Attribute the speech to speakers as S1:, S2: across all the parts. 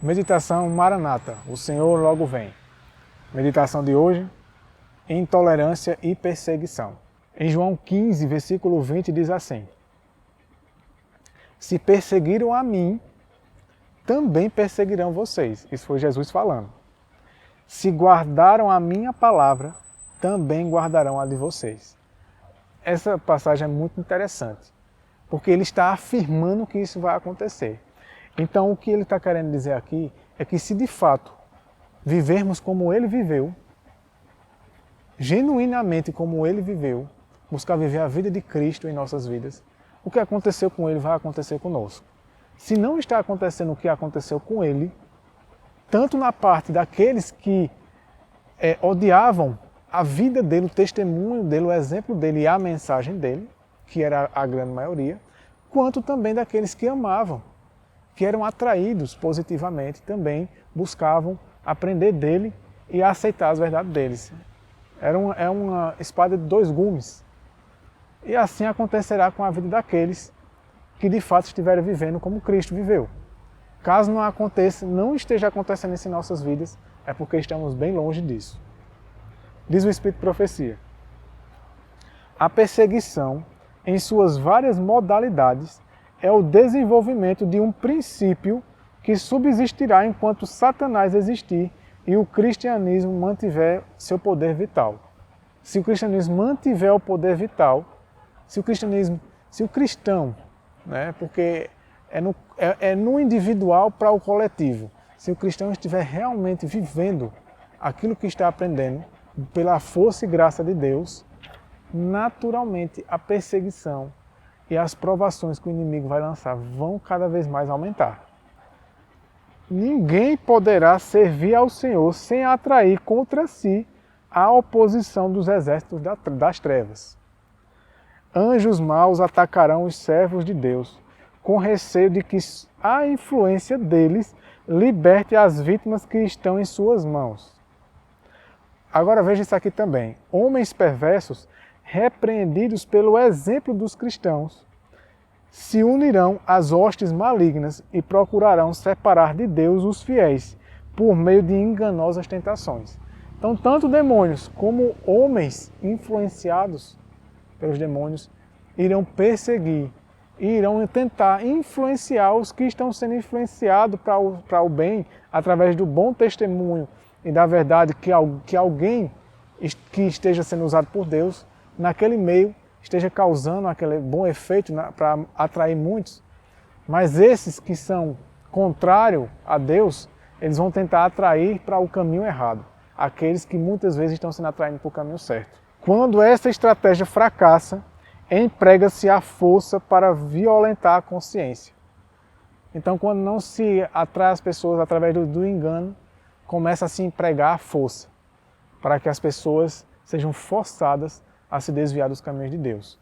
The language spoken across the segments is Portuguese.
S1: Meditação Maranata, o Senhor logo vem. Meditação de hoje, intolerância e perseguição. Em João 15, versículo 20 diz assim: Se perseguiram a mim, também perseguirão vocês. Isso foi Jesus falando. Se guardaram a minha palavra, também guardarão a de vocês. Essa passagem é muito interessante, porque ele está afirmando que isso vai acontecer. Então o que ele está querendo dizer aqui é que se de fato vivermos como ele viveu, genuinamente como ele viveu, buscar viver a vida de Cristo em nossas vidas, o que aconteceu com ele vai acontecer conosco. Se não está acontecendo o que aconteceu com ele, tanto na parte daqueles que odiavam a vida dele, o testemunho dele, o exemplo dele e a mensagem dele, que era a grande maioria, quanto também daqueles que amavam, que eram atraídos positivamente, também buscavam aprender dele e aceitar as verdades deles. É uma espada de dois gumes. E assim acontecerá com a vida daqueles que de fato estiverem vivendo como Cristo viveu. Caso não aconteça, não esteja acontecendo isso em nossas vidas, é porque estamos bem longe disso. Diz o Espírito de Profecia: a perseguição, em suas várias modalidades, é o desenvolvimento de um princípio que subsistirá enquanto Satanás existir e o cristianismo mantiver seu poder vital. Se o cristianismo mantiver o poder vital, se o cristão, né, porque é no individual para o coletivo, se o cristão estiver realmente vivendo aquilo que está aprendendo, pela força e graça de Deus, naturalmente a perseguição e as provações que o inimigo vai lançar vão cada vez mais aumentar. Ninguém poderá servir ao Senhor sem atrair contra si a oposição dos exércitos das trevas. Anjos maus atacarão os servos de Deus, com receio de que a influência deles liberte as vítimas que estão em suas mãos. Agora veja isso aqui também. Homens perversos, repreendidos pelo exemplo dos cristãos, se unirão às hostes malignas e procurarão separar de Deus os fiéis por meio de enganosas tentações. Então, tanto demônios como homens influenciados pelos demônios irão perseguir e irão tentar influenciar os que estão sendo influenciados para o bem através do bom testemunho e da verdade que alguém que esteja sendo usado por Deus naquele meio esteja causando aquele bom efeito para atrair muitos, mas esses que são contrários a Deus, eles vão tentar atrair para o caminho errado, aqueles que muitas vezes estão sendo atraídos para o caminho certo. Quando essa estratégia fracassa, emprega-se a força para violentar a consciência. Então, quando não se atrai as pessoas através do engano, começa a se empregar a força para que as pessoas sejam forçadas a se desviar dos caminhos de Deus.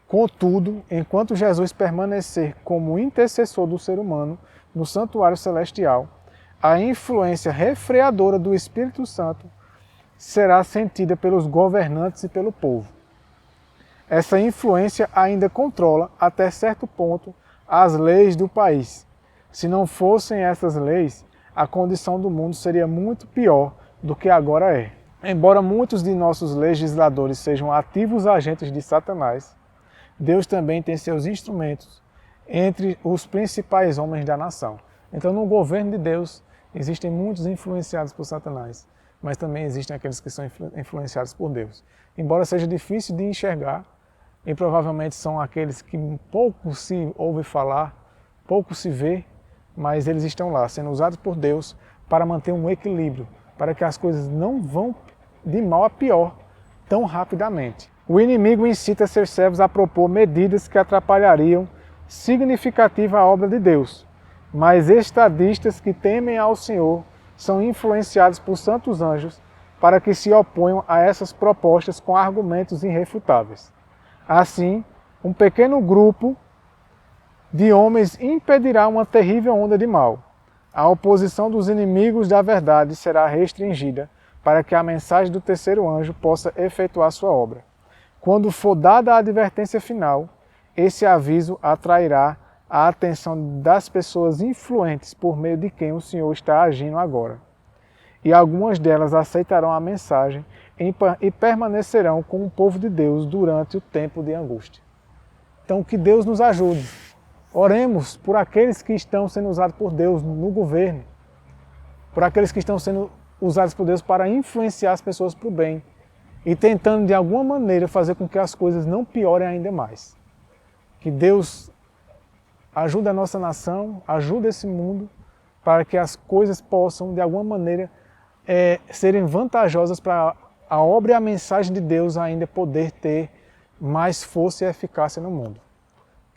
S1: Contudo, enquanto Jesus permanecer como intercessor do ser humano no santuário celestial, a influência refreadora do Espírito Santo será sentida pelos governantes e pelo povo. Essa influência ainda controla, até certo ponto, as leis do país. Se não fossem essas leis, a condição do mundo seria muito pior do que agora é. Embora muitos de nossos legisladores sejam ativos agentes de Satanás, Deus também tem seus instrumentos entre os principais homens da nação. Então, no governo de Deus, existem muitos influenciados por Satanás, mas também existem aqueles que são influenciados por Deus. Embora seja difícil de enxergar, e provavelmente são aqueles que pouco se ouve falar, pouco se vê, mas eles estão lá, sendo usados por Deus para manter um equilíbrio, para que as coisas não vão de mal a pior tão rapidamente. O inimigo incita seus servos a propor medidas que atrapalhariam significativa a obra de Deus, mas estadistas que temem ao Senhor são influenciados por santos anjos para que se oponham a essas propostas com argumentos irrefutáveis. Assim, um pequeno grupo de homens impedirá uma terrível onda de mal. A oposição dos inimigos da verdade será restringida para que a mensagem do terceiro anjo possa efetuar sua obra. Quando for dada a advertência final, esse aviso atrairá a atenção das pessoas influentes por meio de quem o Senhor está agindo agora. E algumas delas aceitarão a mensagem e permanecerão com o povo de Deus durante o tempo de angústia. Então, que Deus nos ajude. Oremos por aqueles que estão sendo usados por Deus no governo, por aqueles que estão sendo usados por Deus para influenciar as pessoas para o bem e tentando de alguma maneira fazer com que as coisas não piorem ainda mais. Que Deus ajude a nossa nação, ajude esse mundo para que as coisas possam de alguma maneira serem vantajosas para a obra e a mensagem de Deus ainda poder ter mais força e eficácia no mundo.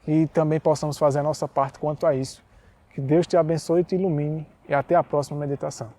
S1: E também possamos fazer a nossa parte quanto a isso. Que Deus te abençoe e te ilumine e até a próxima meditação.